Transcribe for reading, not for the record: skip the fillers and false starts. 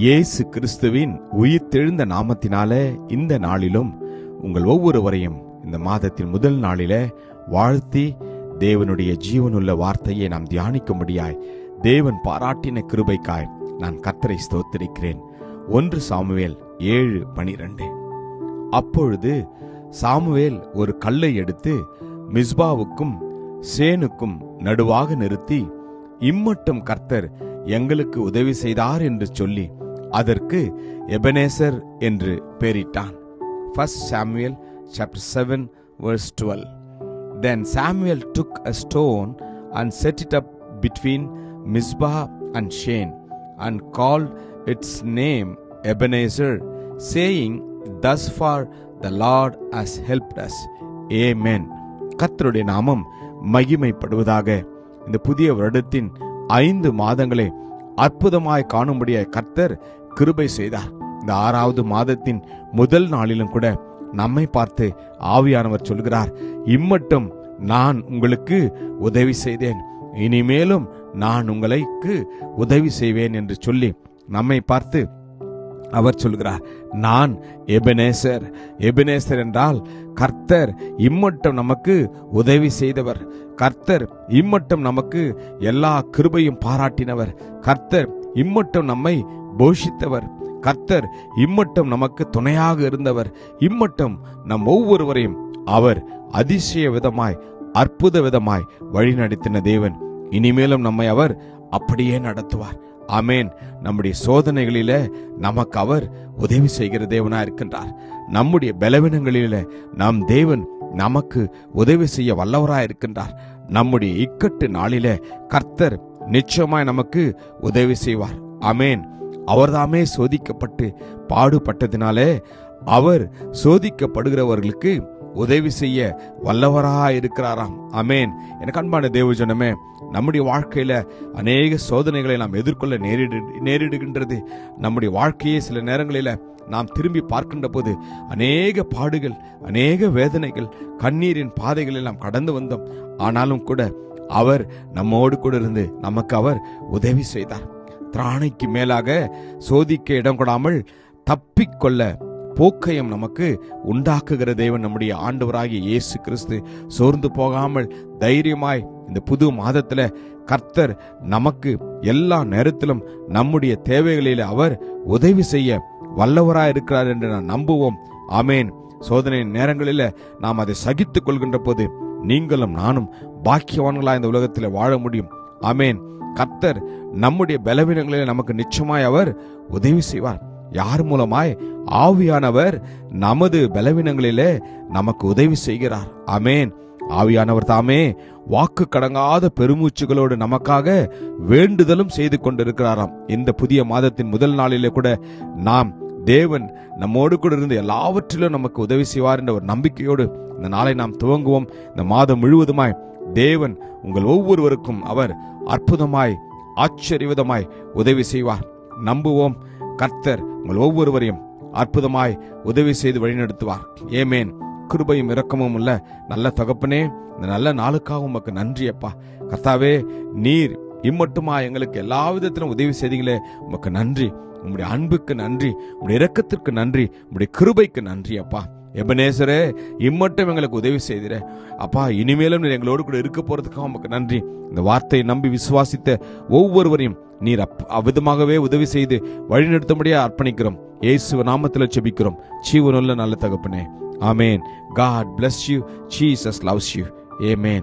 இயேசு கிறிஸ்துவின் உயிர்த்தெழுந்த நாமத்தினாலே இந்த நாளிலும் உங்கள் ஒவ்வொருவரையும் இந்த மாதத்தின் முதல் நாளிலே வாழ்த்தி தேவனுடைய ஜீவனுள்ள வார்த்தையை நாம் தியானிக்கும்படியாய் தேவன் பாராட்டின கிருபைக்காய் நான் கர்த்தரை ஸ்தோத்திரிக்கிறேன். 1 சாமுவேல் 7:12. அப்பொழுது சாமுவேல் ஒரு கல்லை எடுத்து மிஸ்பாவுக்கும் சேனுக்கும் நடுவாக நிறுத்தி, இம்மட்டும் கர்த்தர் எங்களுக்கு உதவி செய்தார் என்று சொல்லி அதற்கு எபனேசர் என்று பெயரிட்டான். 1 Samuel chapter 7 verse 12. Then Samuel took a stone and set it up between Mizpah and Shen and called its name Ebenezer, saying, Thus far the Lord has helped us. Amen. கர்த்தருடைய நாமம் மகிமைப்படுவதாக. இந்த புதிய வருடத்தின் 5 மாதங்களை அற்புதமாய் காணும்படியாய் கர்த்தர் கிருபை செய்தார். இந்த 6வது மாதத்தின் முதல் நாளிலும் கூட நம்மை பார்த்து ஆவியானவர் சொல்கிறார், இம்மட்டும் நான் உங்களுக்கு உதவி செய்தேன், இனிமேலும் நான் உங்களுக்கு உதவி செய்வேன் என்று சொல்லி நம்மை பார்த்து அவர் சொல்கிறார், நான் எபனேசர். எபனேசர் என்றால் கர்த்தர் இம்மட்டும் நமக்கு உதவி செய்தவர், கர்த்தர் இம்மட்டும் நமக்கு எல்லா கிருபையும் பாராட்டினவர், கர்த்தர் இம்மட்டும் நம்மை போஷித்தவர், கர்த்தர் இம்மட்டும் நமக்கு துணையாக இருந்தவர், இம்மட்டும் நம் ஒவ்வொருவரையும் அவர் அதிசய விதமாய் அற்புத விதமாய் வழிநடத்தின தேவன். இனிமேலும் நம்மை அவர் அப்படியே நடத்துவார். ஆமேன். நம்முடைய சோதனைகளில நமக்கு அவர் உதவி செய்கிற தேவனா இருக்கின்றார். நம்முடைய பலவீனங்களில நம் தேவன் நமக்கு உதவி செய்ய வல்லவராய் இருக்கின்றார். நம்முடைய இக்கட்டு நாளில கர்த்தர் நிச்சயமாய் நமக்கு உதவி செய்வார். ஆமேன். அவர்தாமே சோதிக்கப்பட்டு பாடுபட்டதினாலே அவர் சோதிக்கப்படுகிறவர்களுக்கு உதவி செய்ய வல்லவராய் இருக்கிறாராம். ஆமேன். எனக்கு அன்பான தேவஜனமே, நம்முடைய வாழ்க்கையில அநேக சோதனைகளை நாம் எதிர்கொள்ள நேரிடுகின்றது. நம்முடைய வாழ்க்கையை சில நேரங்களில நாம் திரும்பி பார்க்கின்ற போது அநேக பாடுகள், அநேக வேதனைகள், கண்ணீரின் பாதைகளில் நாம் கடந்து வந்தோம். ஆனாலும் கூட அவர் நம்மோடு கூட இருந்து நமக்கு அவர் உதவி செய்தார். திராணைக்கு மேலாக சோதிக்க இடம் கொடாமல் தப்பிக்கொள்ள போக்கையும் நமக்கு உண்டாக்குகிற தேவன் நம்முடைய ஆண்டவராகிய இயேசு கிறிஸ்து. சோர்ந்து போகாமல் தைரியமாய் இந்த புது மாதத்துல கர்த்தர் நமக்கு எல்லா நேரத்திலும் நம்முடைய தேவைகளில் அவர் உதவி செய்ய வல்லவராய் இருக்கிறார் என்று நாம் நம்புவோம். ஆமேன். சோதனை நேரங்களில நாம் அதை சகித்துக் கொள்கின்ற போது நீங்களும் நானும் பாக்கியவான்களாய் இந்த உலகத்தில் வாழ முடியும். ஆமேன். கர்த்தர் நம்முடைய பலவீனங்களில் நமக்கு நிச்சயமாய் அவர் உதவி செய்வார். யார் மூலமாய்? ஆவியானவர் நமது பலவீனங்களிலே நமக்கு உதவி செய்கிறார். ஆமேன். ஆவியானவர் தாமே வாக்கு கடங்காத பெருமூச்சுகளோடு நமக்காக வேண்டுதலும் செய்து கொண்டிருக்கிறாராம். இந்த புதிய மாதத்தின் முதல் நாளிலே கூட நாம் தேவன் நம்மோடு கூட இருந்து எல்லாவற்றிலும் நமக்கு உதவி செய்வார் என்ற ஒரு நம்பிக்கையோடு இந்த நாளை நாம் துவங்குவோம். இந்த மாதம் முழுவதுமாய் தேவன் உங்கள் ஒவ்வொருவருக்கும் அவர் அற்புதமாய் ஆச்சரியவிதமாய் உதவி செய்வார். நம்புவோம். கர்த்தர் உங்கள் ஒவ்வொருவரையும் அற்புதமாய் உதவி செய்து வழிநடத்துவார். ஏமேன். கிருபையும் இரக்கமும் உள்ள நல்ல தகப்பனே, இந்த நல்ல நாளுக்காக உமக்கு நன்றி அப்பா. கர்த்தாவே, நீர் இம்மட்டுமா எங்களுக்கு எல்லா விதத்திலும் உதவி செய்தீங்களே, உமக்கு நன்றி. உம்முடைய அன்புக்கு நன்றி, உம்முடைய இரக்கத்திற்கு நன்றி, உம்முடைய கிருபைக்கு நன்றி அப்பா. எபனேசரே, இம்மட்டும் எங்களுக்கு உதவி செய்திர அப்பா. இனிமேலும் நீர் எங்களோடு கூட இருக்க போறதுக்காக உமக்கு நன்றி. இந்த வார்த்தையை நம்பி விசுவாசித்த ஒவ்வொருவரையும் நீர் அவ்விதமாகவே உதவி செய்து வழிநடத்தும்படியா அர்ப்பணிக்கிறோம். இயேசு நாமத்தில் ஜெபிக்கிறோம் ஜீவனுள்ள நல்ல தகப்பனே. ஆமேன். God bless you. Jesus loves you. Amen.